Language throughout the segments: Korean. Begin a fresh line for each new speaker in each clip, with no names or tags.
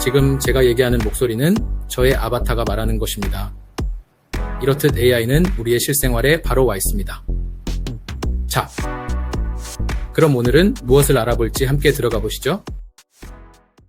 지금 제가 얘기하는 목소리는 저의 아바타가 말하는 것입니다. 이렇듯 AI는 우리의 실생활에 바로 와 있습니다. 자, 그럼 오늘은 무엇을 알아볼지 함께 들어가 보시죠.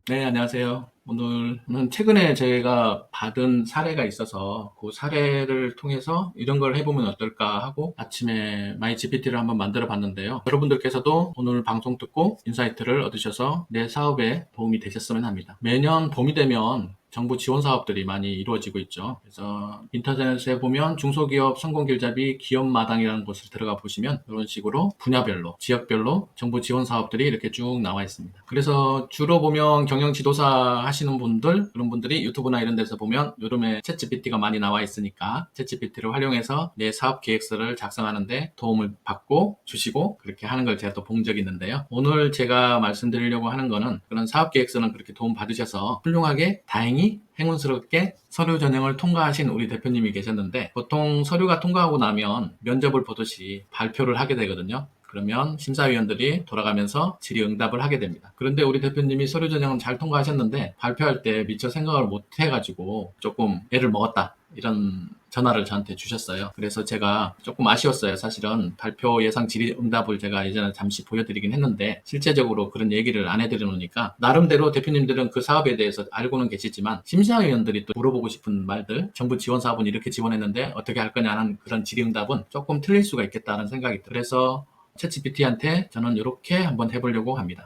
네, 안녕하세요. 오늘은 최근에 제가 받은 사례가 있어서 그 사례를 통해서 이런 걸 해보면 어떨까 하고 아침에 마이GPT를 한번 만들어 봤는데요. 여러분들께서도 오늘 방송 듣고 인사이트를 얻으셔서 내 사업에 도움이 되셨으면 합니다. 매년 봄이 되면 정부 지원 사업들이 많이 이루어지고 있죠. 그래서 인터넷에 보면 중소기업 성공길잡이 기업마당이라는 곳을 들어가 보시면 이런 식으로 분야별로, 지역별로 정부 지원 사업들이 이렇게 쭉 나와 있습니다. 그래서 주로 보면 경영지도사 하시는 분들, 그런 분들이 유튜브나 이런 데서 보면 요즘에 챗GPT가 많이 나와 있으니까 챗GPT를 활용해서 내 사업 계획서를 작성하는데 도움을 받고 주시고 그렇게 하는 걸 제가 또 본 적이 있는데요. 오늘 제가 말씀드리려고 하는 거는 그런 사업 계획서는 그렇게 도움 받으셔서 훌륭하게 다행히 행운스럽게 서류 전형을 통과하신 우리 대표님이 계셨는데 보통 서류가 통과하고 나면 면접을 보듯이 발표를 하게 되거든요. 그러면 심사위원들이 돌아가면서 질의응답을 하게 됩니다. 그런데 우리 대표님이 서류 전형은 잘 통과하셨는데 발표할 때 미처 생각을 못 해가지고 조금 애를 먹었다. 이런 전화를 저한테 주셨어요. 그래서 제가 조금 아쉬웠어요. 사실은 발표 예상 질의응답을 제가 예전에 잠시 보여드리긴 했는데 실제적으로 그런 얘기를 안 해드려 놓으니까 나름대로 대표님들은 그 사업에 대해서 알고는 계시지만 심사위원들이 또 물어보고 싶은 말들, 정부 지원 사업은 이렇게 지원했는데 어떻게 할 거냐는 그런 질의응답은 조금 틀릴 수가 있겠다는 생각이 들어요. 그래서 챗GPT한테 저는 이렇게 한번 해보려고 합니다.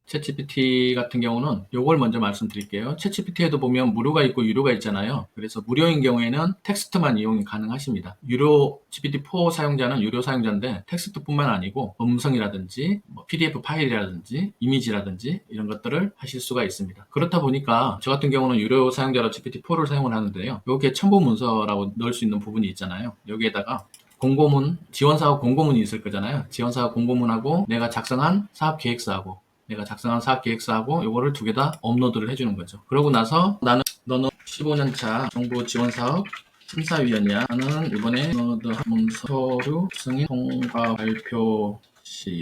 챗GPT 같은 경우는 요걸 먼저 말씀드릴게요. 챗GPT에도 보면 무료가 있고 유료가 있잖아요. 그래서 무료인 경우에는 텍스트만 이용이 가능하십니다. 유료 GPT-4 사용자는 유료 사용자인데 텍스트뿐만 아니고 음성이라든지 PDF 파일이라든지 이미지라든지 이런 것들을 하실 수가 있습니다. 그렇다 보니까 저 같은 경우는 유료 사용자로 GPT-4를 사용을 하는데요. 여기에 첨부 문서라고 넣을 수 있는 부분이 있잖아요. 여기에다가 공고문, 지원사업 공고문이 있을 거잖아요. 지원사업 공고문하고 내가 작성한 사업 계획서하고 내가 작성한 사업 계획서하고 요거를 두 개 다 업로드를 해주는 거죠. 그러고 나서 너는 15년차 정부 지원 사업 심사위원이야. 나는 이번에 업로드 문서류 승인 통과 발표 시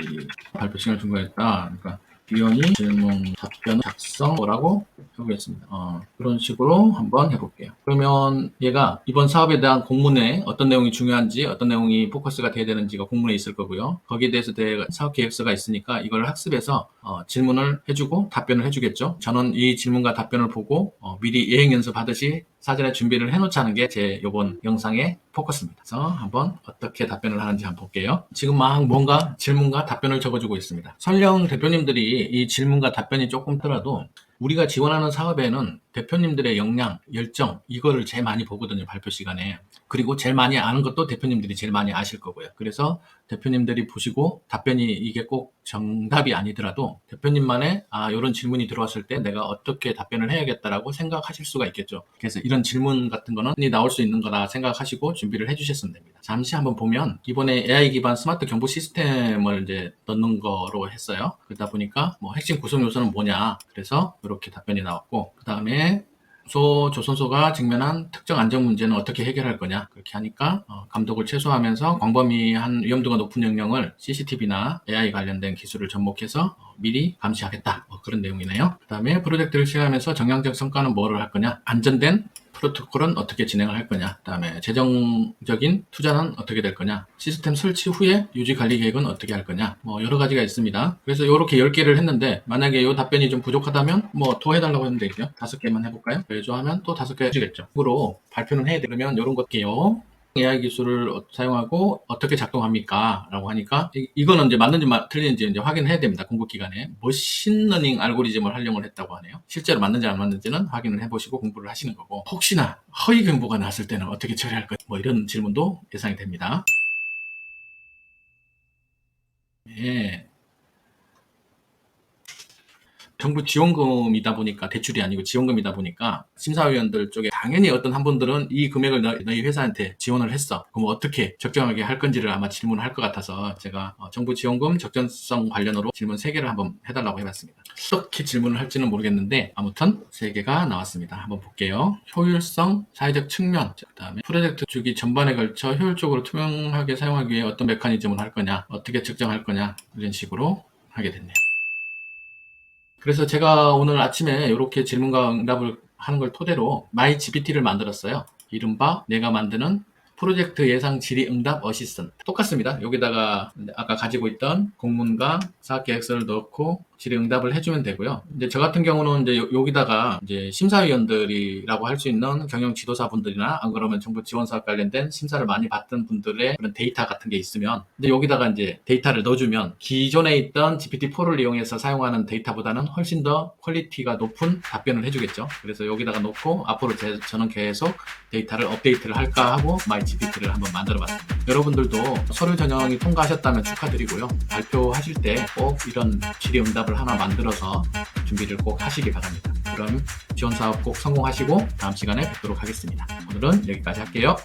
발표 시간을 중과했다. 그러니까 위원이 질문 답변 작성이라고 해보겠습니다. 그런 식으로 한번 해볼게요. 그러면 얘가 이번 사업에 대한 공문에 어떤 내용이 중요한지 어떤 내용이 포커스가 돼야 되는지가 공문에 있을 거고요. 거기에 대해서 사업 계획서가 있으니까 이걸 학습해서 질문을 해주고 답변을 해주겠죠. 저는 이 질문과 답변을 보고 미리 예행 연습하듯이 사전에 준비를 해놓자는 게 제 이번 영상의 포커스입니다. 그래서 한번 어떻게 답변을 하는지 한번 볼게요. 지금 막 뭔가 질문과 답변을 적어주고 있습니다. 설령 대표님들이 이 질문과 답변이 조금 더라도 우리가 지원하는 사업에는 대표님들의 역량, 열정 이거를 제일 많이 보거든요. 발표 시간에. 그리고 제일 많이 아는 것도 대표님들이 제일 많이 아실 거고요. 그래서 대표님들이 보시고 답변이 이게 꼭 정답이 아니더라도 대표님만의 이런 질문이 들어왔을 때 내가 어떻게 답변을 해야겠다라고 생각하실 수가 있겠죠. 그래서 이런 질문 같은 거는 나올 수 있는 거라 생각하시고 준비를 해주셨으면 됩니다. 잠시 한번 보면 이번에 AI 기반 스마트 경보 시스템을 이제 넣는 거로 했어요. 그러다 보니까 핵심 구성 요소는 뭐냐. 그래서 이렇게 답변이 나왔고 그 다음에 조선소가 직면한 특정 안전 문제는 어떻게 해결할 거냐 그렇게 하니까 감독을 최소화하면서 광범위한 위험도가 높은 영역을 CCTV나 AI 관련된 기술을 접목해서 미리 감시하겠다 그런 내용이네요. 그 다음에 프로젝트를 시행하면서 정량적 성과는 뭐를 할 거냐 안전된 프로토콜은 어떻게 진행을 할 거냐 그 다음에 재정적인 투자는 어떻게 될 거냐 시스템 설치 후에 유지 관리 계획은 어떻게 할 거냐 여러 가지가 있습니다. 그래서 이렇게 10개를 했는데 만약에 이 답변이 좀 부족하다면 더 해달라고 하면 되겠죠. 5개만 해볼까요? 그래서 하면 또 5개 해주겠죠. 으로 발표는 해야 되면 이런 것게요. AI 기술을 사용하고 어떻게 작동합니까? 라고 하니까 이거는 이제 맞는지 틀리는지 이제 확인해야 됩니다. 공부 기간에 머신러닝 알고리즘을 활용을 했다고 하네요. 실제로 맞는지 안 맞는지는 확인을 해보시고 공부를 하시는 거고 혹시나 허위 경보가 나왔을 때는 어떻게 처리할 것 이런 질문도 예상이 됩니다. 네. 정부 지원금이다 보니까 대출이 아니고 지원금이다 보니까 심사위원들 쪽에 당연히 어떤 한 분들은 이 금액을 너희 회사한테 지원을 했어. 그럼 어떻게 적정하게 할 건지를 아마 질문을 할 것 같아서 제가 정부 지원금 적정성 관련으로 질문 3개를 한번 해달라고 해봤습니다. 어떻게 질문을 할지는 모르겠는데 아무튼 3개가 나왔습니다. 한번 볼게요. 효율성, 사회적 측면, 그 다음에 프로젝트 주기 전반에 걸쳐 효율적으로 투명하게 사용하기 위해 어떤 메커니즘을 할 거냐, 어떻게 측정할 거냐 이런 식으로 하게 됐네요. 그래서 제가 오늘 아침에 이렇게 질문과 응답을 하는 걸 토대로 마이 GPT를 만들었어요. 이른바 내가 만드는 프로젝트 예상 질의 응답 어시스턴트. 똑같습니다. 여기다가 아까 가지고 있던 공문과 사업 계획서를 넣고 질의 응답을 해주면 되고요. 이제 저 같은 경우는 이제 여기다가 이제 심사위원들이라고 할 수 있는 경영 지도사분들이나 안 그러면 정부 지원 사업 관련된 심사를 많이 받던 분들의 그런 데이터 같은 게 있으면 이제 여기다가 이제 데이터를 넣어주면 기존에 있던 GPT-4를 이용해서 사용하는 데이터보다는 훨씬 더 퀄리티가 높은 답변을 해주겠죠. 그래서 여기다가 놓고 앞으로 저는 계속 데이터를 업데이트를 할까 하고 마이 GPT를 한번 만들어봤습니다. 여러분들도 서류 전형이 통과하셨다면 축하드리고요. 발표하실 때 꼭 이런 질의 응답을 하나 만들어서 준비를 꼭 하시기 바랍니다. 그럼 지원 사업 꼭 성공하시고 다음 시간에 뵙도록 하겠습니다. 오늘은 여기까지 할게요.